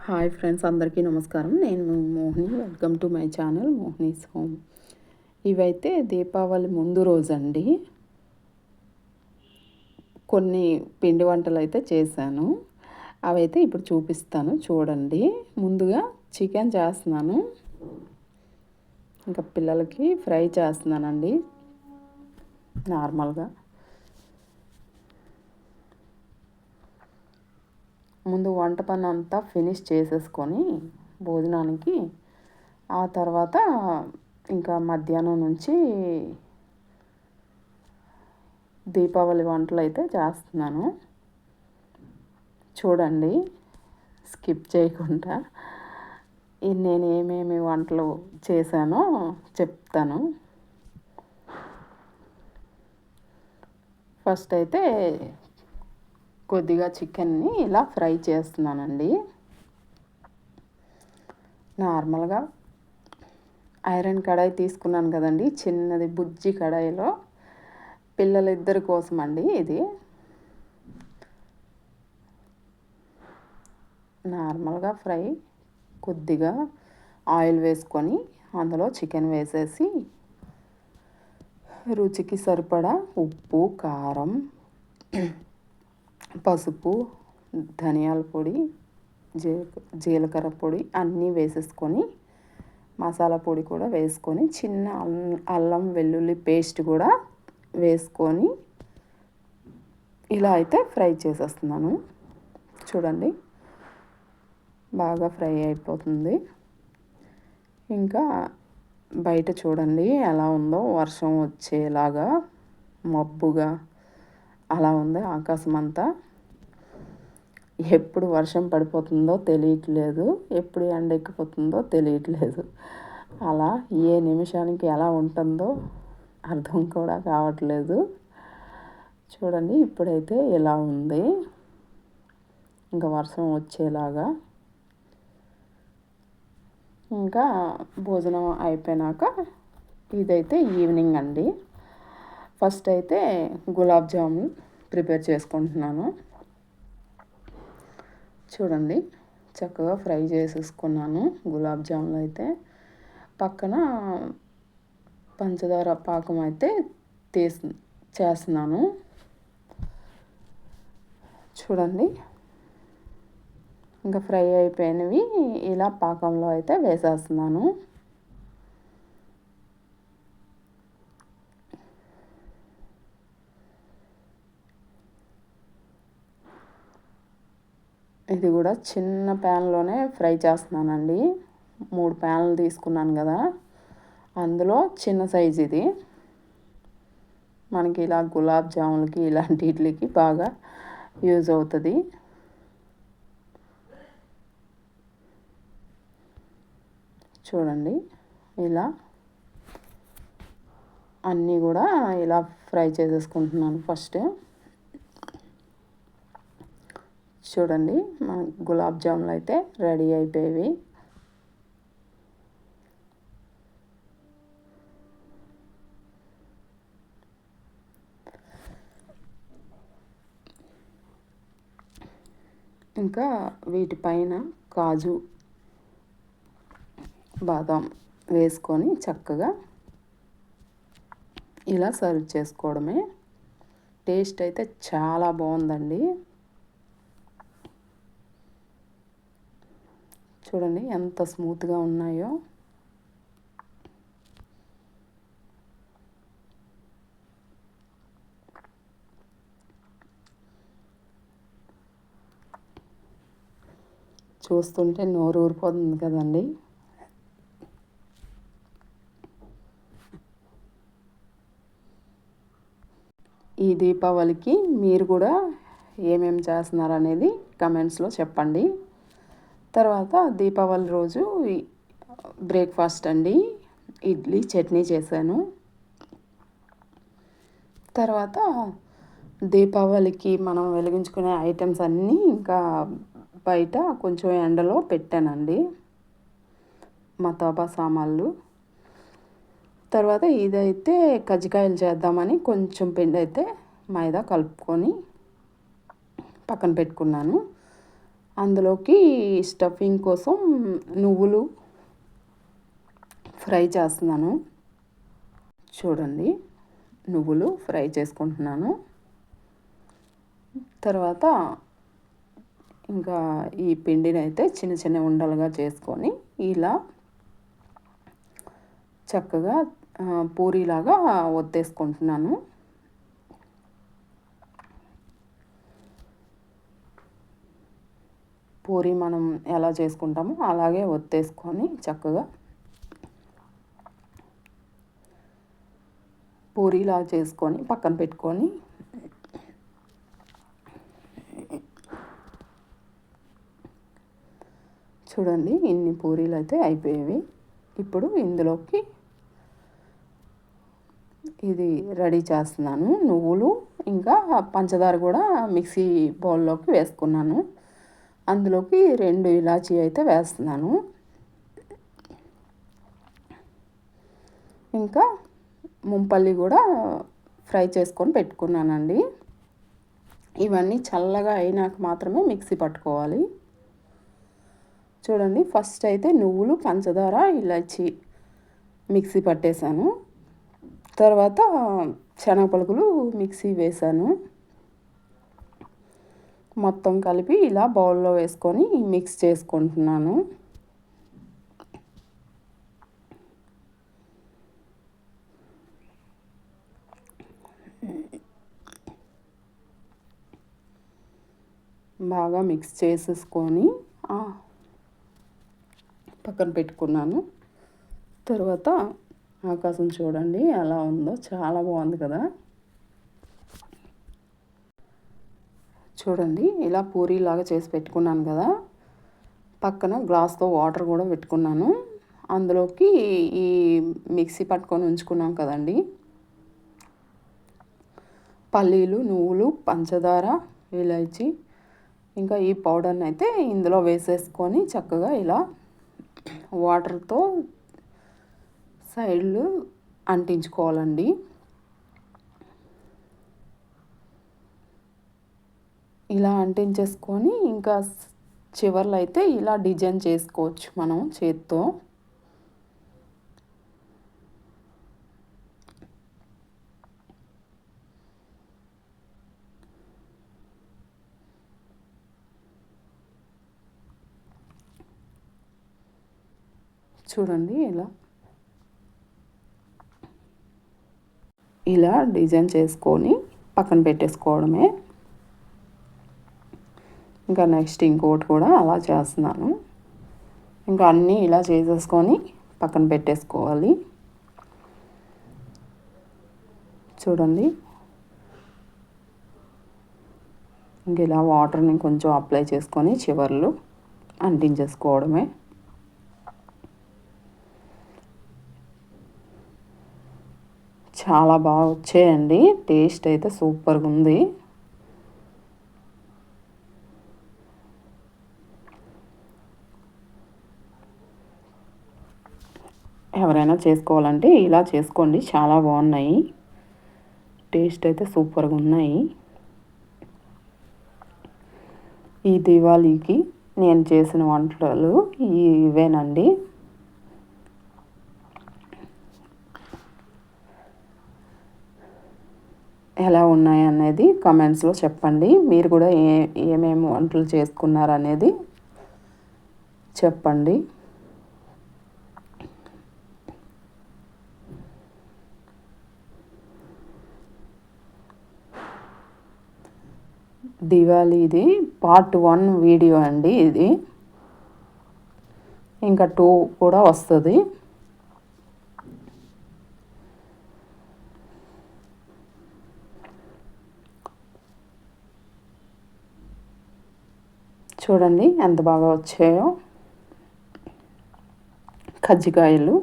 Hi friends, అందరికీ నమస్కారం. నేను Mohini. Welcome to my channel Mohini's home. ఇవైతే దీపావళి ముందు రోజండి. కొన్ని పిండి వంటలు అయితే చేశాను. అవైతే ఇప్పుడు చూపిస్తాను, చూడండి. ముందుగా చికెన్ చేస్తున్నాను. ఇంకా పిల్లలకి ఫ్రై చేస్తున్నానండి నార్మల్గా. ముందు వంట పని అంతా ఫినిష్ చేసేసుకొని భోజనానికి, ఆ తర్వాత ఇంకా మధ్యాహ్నం నుంచి దీపావళి వంటలు అయితే చేస్తున్నాను. చూడండి, స్కిప్ చేయకుండా నేను ఏమేమి వంటలు చేశానో చెప్తాను. ఫస్ట్ అయితే కొద్దిగా చికెన్ని ఇలా ఫ్రై చేస్తున్నానండి. నార్మల్గా ఐరన్ కడాయి తీసుకున్నాను కదండి, చిన్నది బుజ్జి కడాయిలో. పిల్లలిద్దరి కోసం అండి ఇది. నార్మల్గా ఫ్రై, కొద్దిగా ఆయిల్ వేసుకొని అందులో చికెన్ వేసేసి రుచికి సరిపడా ఉప్పు, కారం, పసుపు, ధనియాల పొడి, జీలకర్ర పొడి అన్నీ వేసేసుకొని, మసాలా పొడి కూడా వేసుకొని, చిన్న అల్లం వెల్లుల్లి పేస్ట్ కూడా వేసుకొని ఇలా అయితే ఫ్రై చేసేస్తున్నాను. చూడండి, బాగా ఫ్రై అయిపోతుంది. ఇంకా బయట చూడండి ఎలా ఉందో, వర్షం వచ్చేలాగా మబ్బుగా అలా ఉంది ఆకాశం అంతా. ఎప్పుడు వర్షం పడిపోతుందో తెలియట్లేదు, ఎప్పుడు ఎండ ఎక్కిపోతుందో తెలియట్లేదు. అలా ఏ నిమిషానికి ఎలా ఉంటుందో అర్థం కూడా కావట్లేదు. చూడండి, ఇప్పుడైతే ఇలా ఉంది, ఇంకా వర్షం వచ్చేలాగా. ఇంకా భోజనం అయిపోయినాక, ఇదైతే ఈవినింగ్ అండి. ఫస్ట్ అయితే గులాబ్ జామున్ ప్రిపేర్ చేసుకుంటున్నాను. చూడండి, చక్కగా ఫ్రై చేసేసుకున్నాను గులాబ్ జామున్ అయితే. పక్కన పంచదార పాకం అయితే చేస్తున్నాను. చూడండి, ఇంకా ఫ్రై అయిపోయినవి ఇలా పాకంలో అయితే వేసేస్తున్నాను. ఇది కూడా చిన్న ప్యాన్లోనే ఫ్రై చేస్తున్నానండి. 3 ప్యాన్లు తీసుకున్నాను కదా, అందులో చిన్న సైజు ఇది. మనకి ఇలా గులాబ్ జామున్కి ఇలాంటి ఇడ్లీకి బాగా యూజ్ అవుతుంది. చూడండి, ఇలా అన్నీ కూడా ఇలా ఫ్రై చేసేసుకుంటున్నాను ఫస్ట్. చూడండి, మన గులాబ్ జామున్లు అయితే రెడీ అయిపోయేవి. ఇంకా వీటిపైన కాజు, బాదాం వేసుకొని చక్కగా ఇలా సర్వ్ చేసుకోవడమే. టేస్ట్ అయితే చాలా బాగుందండి. చూడండి ఎంత స్మూత్గా ఉన్నాయో. చూస్తుంటే నోరు ఊరిపోతుంది కదండి. ఈ దీపావళికి మీరు కూడా ఏమేమి చేస్తున్నారు అనేది కమెంట్స్లో చెప్పండి. తర్వాత దీపావళి రోజు బ్రేక్ఫాస్ట్ అండి, ఇడ్లీ చట్నీ చేశాను. తర్వాత దీపావళికి మనం వెలిగించుకునే ఐటమ్స్ అన్నీ ఇంకా బయట కొంచెం ఎండలో పెట్టానండి, మతాబా సామాన్లు. తర్వాత ఇదైతే కజ్జికాయలు చేద్దామని కొంచెం పిండి అయితే మైదా కలుపుకొని పక్కన పెట్టుకున్నాను. అందులోకి స్టఫింగ్ కోసం నువ్వులు ఫ్రై చేస్తున్నాను. చూడండి, నువ్వులు ఫ్రై చేసుకుంటున్నాను. తర్వాత ఇంకా ఈ పిండిని అయితే చిన్న చిన్న ఉండలుగా చేసుకొని ఇలా చక్కగా పూరీలాగా ఒత్తేసుకుంటున్నాను. పూరి మనం ఎలా చేసుకుంటామో అలాగే ఒత్తేసుకొని చక్కగా పూరీలా చేసుకొని పక్కన పెట్టుకొని చూడండి, ఇన్ని పూరీలు అయితే అయిపోయేవి. ఇప్పుడు ఇందులోకి ఇది రెడీ చేస్తున్నాను. నువ్వులు ఇంకా పంచదార కూడా మిక్సీ బౌల్లోకి వేసుకున్నాను. అందులోకి 2 ఇలాచీ అయితే వేస్తున్నాను. ఇంకా ముంపల్లి కూడా ఫ్రై చేసుకొని పెట్టుకున్నానండి. ఇవన్నీ చల్లగా అయినాక మాత్రమే మిక్సీ పట్టుకోవాలి. చూడండి, ఫస్ట్ అయితే నువ్వులు, పంచదార, ఇలాచి మిక్సీ పట్టేశాను. తర్వాత శనగ పలుకులు మిక్సీ వేసాను. మొత్తం కలిపి ఇలా బౌల్లో వేసుకొని మిక్స్ చేసుకుంటున్నాను. బాగా మిక్స్ చేసేసుకొని పక్కన పెట్టుకున్నాను. తర్వాత ఆకాశం చూడండి ఎలా ఉందో, చాలా బాగుంది కదా. చూడండి, ఇలా పూరీలాగా చేసి పెట్టుకున్నాను కదా. పక్కన గ్లాస్తో వాటర్ కూడా పెట్టుకున్నాను. అందులోకి ఈ మిక్సీ పట్టుకొని ఉంచుకున్నాం కదండి, పల్లీలు, నువ్వులు, పంచదార, ఇలాచి ఇంకా ఈ పౌడర్ని అయితే ఇందులో వేసేసుకొని చక్కగా ఇలా వాటర్తో సైడ్లు అంటించుకోవాలండి. ఇలా అంటించేసుకొని ఇంకా చివర్లో అయితే ఇలా డిజైన్ చేసుకోవచ్చు మనం చేత్తో. చూడండి, ఇలా డిజైన్ చేసుకొని పక్కన పెట్టేసుకోవడమే. ఇంకా నెక్స్ట్ ఇంకోటి కూడా అలా చేస్తున్నాను. ఇంకా అన్నీ ఇలా చేసేసుకొని పక్కన పెట్టేసుకోవాలి. చూడండి, ఇంక ఇలా వాటర్ని కొంచెం అప్లై చేసుకొని చివర్లు అంటించేసుకోవడమే. చాలా బాగా వచ్చాయండి. టేస్ట్ అయితే సూపర్గా ఉంది. ఎవరైనా చేసుకోవాలంటే ఇలా చేసుకోండి, చాలా బాగున్నాయి. టేస్ట్ అయితే సూపర్గా ఉన్నాయి. ఈ దివాళీకి నేను చేసిన వంటలు ఇవేనండి. ఎలా ఉన్నాయి అనేది కామెంట్స్లో చెప్పండి. మీరు కూడా ఏమేమి వంటలు చేసుకున్నారనేది చెప్పండి. దివాళీది పార్ట్ 1 వీడియో అండి ఇది. ఇంకా 2 కూడా వస్తుంది. చూడండి ఎంత బాగా వచ్చాయో కజ్జికాయలు.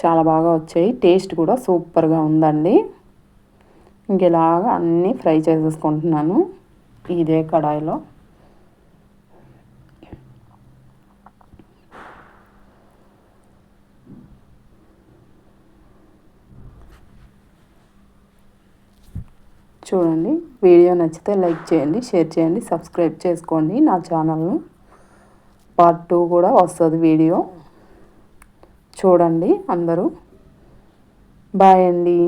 చాలా బాగా వచ్చాయి. టేస్ట్ కూడా సూపర్గా ఉందండి. ఇంకెలాగా అన్నీ ఫ్రై చేసేసుకుంటున్నాను ఇదే కడాయిలో. చూడండి వీడియో నచ్చితే లైక్ చేయండి, షేర్ చేయండి, సబ్స్క్రైబ్ చేసుకోండి నా ఛానల్ను. పార్ట్ 2 కూడా వస్తుంది వీడియో, చూడండి అందరూ. బాయ్ అండి.